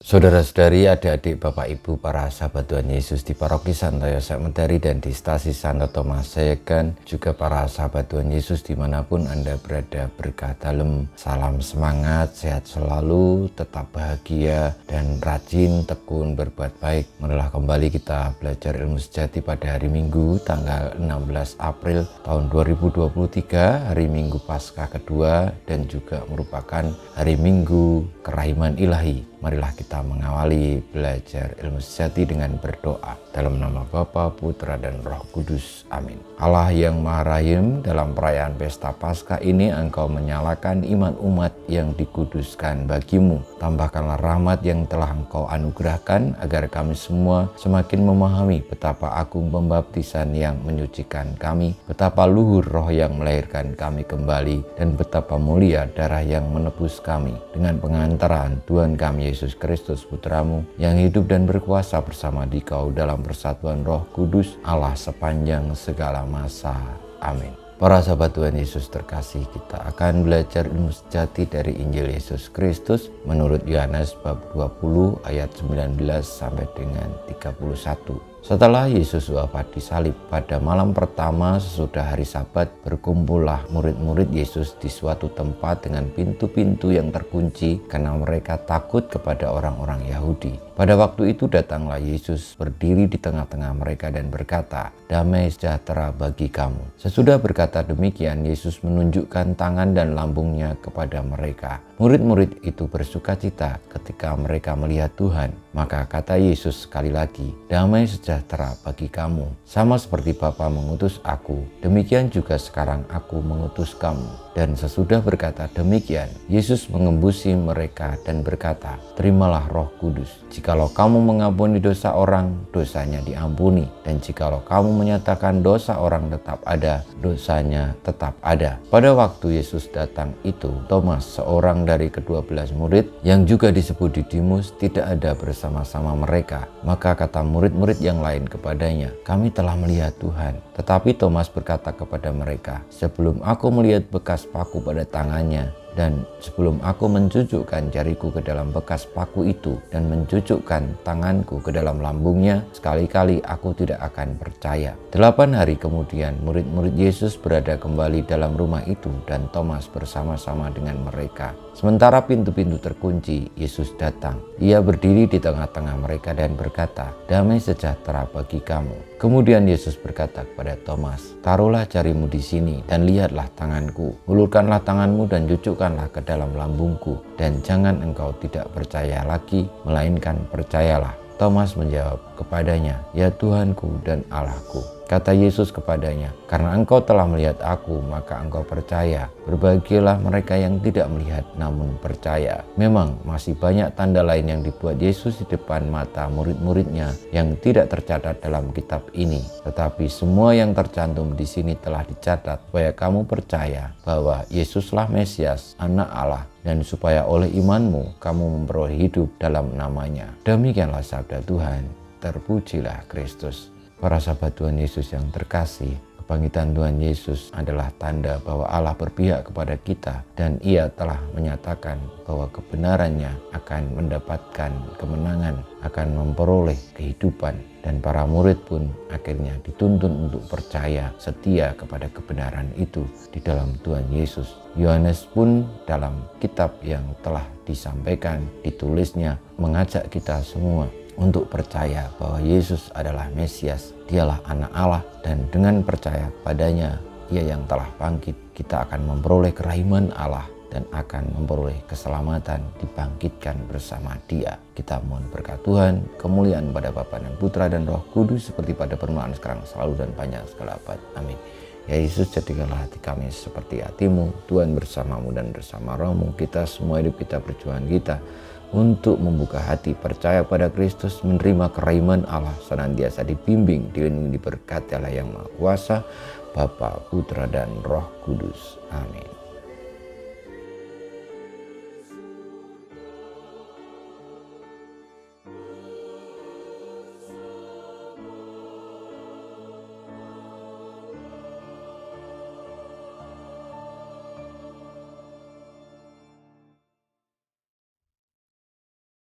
Saudara-saudari, adik-adik, Bapak Ibu, para sahabat Tuhan Yesus di Paroki Santo Yosef Medari dan di Stasi Santo Thomas Sayegan, juga para sahabat Tuhan Yesus dimanapun Anda berada, berkah dalam, salam semangat, sehat selalu, tetap bahagia, dan rajin tekun berbuat baik. Marilah kembali kita belajar ilmu sejati pada hari Minggu, tanggal 16 April tahun 2023, hari Minggu Paskah kedua, dan juga merupakan hari Minggu Kerahiman Ilahi. Marilah kita mengawali belajar ilmu sejati dengan berdoa. Dalam nama Bapa, Putra, dan Roh Kudus. Amin. Allah yang Maha Rahim, dalam perayaan Pesta Paskah ini Engkau menyalakan iman umat yang dikuduskan bagimu. Tambahkanlah rahmat yang telah Engkau anugerahkan agar kami semua semakin memahami betapa agung pembaptisan yang menyucikan kami, betapa luhur roh yang melahirkan kami kembali, dan betapa mulia darah yang menebus kami. Dengan pengantaran Tuhan kami Yesus Kristus Putramu yang hidup dan berkuasa bersama Dikau dalam persatuan Roh Kudus, Allah sepanjang segala masa. Amin. Para sahabat Tuhan Yesus terkasih, kita akan belajar ilmu sejati dari Injil Yesus Kristus menurut Yohanes bab 20 ayat 19 sampai dengan 31. Setelah Yesus wafat di salib, pada malam pertama sesudah hari Sabat, berkumpullah murid-murid Yesus di suatu tempat dengan pintu-pintu yang terkunci karena mereka takut kepada orang-orang Yahudi. Pada waktu itu datanglah Yesus berdiri di tengah-tengah mereka dan berkata, "Damai sejahtera bagi kamu." Sesudah berkata demikian, Yesus menunjukkan tangan dan lambungnya kepada mereka. Murid-murid itu bersukacita ketika mereka melihat Tuhan. Maka kata Yesus sekali lagi, "Damai sejahtera bagi kamu. Sama seperti Bapa mengutus aku, demikian juga sekarang aku mengutus kamu." Dan sesudah berkata demikian, Yesus mengembusi mereka dan berkata, "Terimalah Roh Kudus. Jikalau kamu mengampuni dosa orang, dosanya diampuni. Dan jikalau kamu menyatakan dosa orang tetap ada, dosanya tetap ada." Pada waktu Yesus datang itu, Thomas, seorang dari ke-12 murid yang juga disebut Didimus, tidak ada bersama-sama mereka. Maka kata murid-murid yang lain kepadanya, "Kami telah melihat Tuhan." Tetapi Thomas berkata kepada mereka, "Sebelum aku melihat bekas paku pada tangannya, dan sebelum aku mencucukkan jariku ke dalam bekas paku itu dan mencucukkan tanganku ke dalam lambungnya, sekali-kali aku tidak akan percaya." 8 hari kemudian murid-murid Yesus berada kembali dalam rumah itu dan Thomas bersama-sama dengan mereka. Sementara pintu-pintu terkunci, Yesus datang. Ia berdiri di tengah-tengah mereka dan berkata, "Damai sejahtera bagi kamu." Kemudian Yesus berkata kepada Thomas, "Taruhlah jarimu di sini dan lihatlah tanganku. Ulurkanlah tanganmu dan cucukkanlah ke dalam lambungku. Dan jangan engkau tidak percaya lagi, melainkan percayalah." Thomas menjawab kepadanya, "Ya Tuhanku dan Allahku." Kata Yesus kepadanya, "Karena engkau telah melihat aku, maka engkau percaya. Berbahagialah mereka yang tidak melihat namun percaya." Memang masih banyak tanda lain yang dibuat Yesus di depan mata murid-muridnya yang tidak tercatat dalam kitab ini. Tetapi semua yang tercantum di sini telah dicatat supaya kamu percaya bahwa Yesuslah Mesias, Anak Allah, dan supaya oleh imanmu kamu memperoleh hidup dalam namanya. Demikianlah sabda Tuhan. Terpujilah Kristus. Para sahabat Tuhan Yesus yang terkasih, kebangkitan Tuhan Yesus adalah tanda bahwa Allah berpihak kepada kita dan Ia telah menyatakan bahwa kebenarannya akan mendapatkan kemenangan, akan memperoleh kehidupan, dan para murid pun akhirnya dituntun untuk percaya setia kepada kebenaran itu di dalam Tuhan Yesus. Yohanes pun dalam kitab yang telah disampaikan, ditulisnya, mengajak kita semua untuk percaya bahwa Yesus adalah Mesias, Dialah Anak Allah, dan dengan percaya padanya, Ia yang telah bangkit, kita akan memperoleh kerahiman Allah dan akan memperoleh keselamatan, dibangkitkan bersama Dia. Kita mohon berkat Tuhan, kemuliaan pada Bapa dan Putra dan Roh Kudus seperti pada permulaan sekarang selalu dan panjang segala abad. Amin. Ya Yesus, jadikanlah hati kami seperti hati-Mu. Tuhan bersama-Mu dan bersama Roh-Mu, kita semua hidup kita, perjuangan kita untuk membuka hati, percaya pada Kristus, menerima kerahiman Allah, senantiasa dibimbing, dilindungi, diberkati Allah yang Maha Kuasa, Bapa, Putra, dan Roh Kudus. Amin.